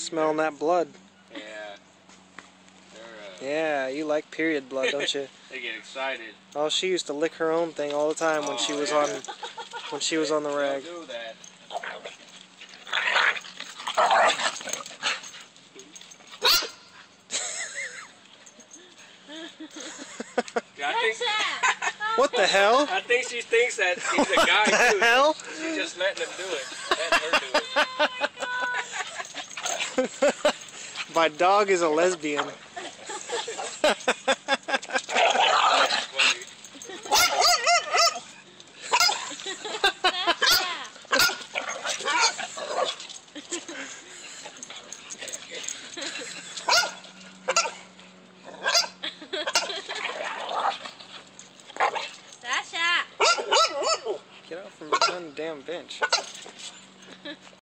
Smelling that blood. Yeah. Yeah, you like period blood, don't you? They get excited. Oh, she used to lick her own thing all the time when she was on the rag. They'll do that. What the hell? I think she thinks that he's a guy What the too. hell? She's just letting him do it. Letting her do it. My dog is a lesbian. Get out from behind the damn bench.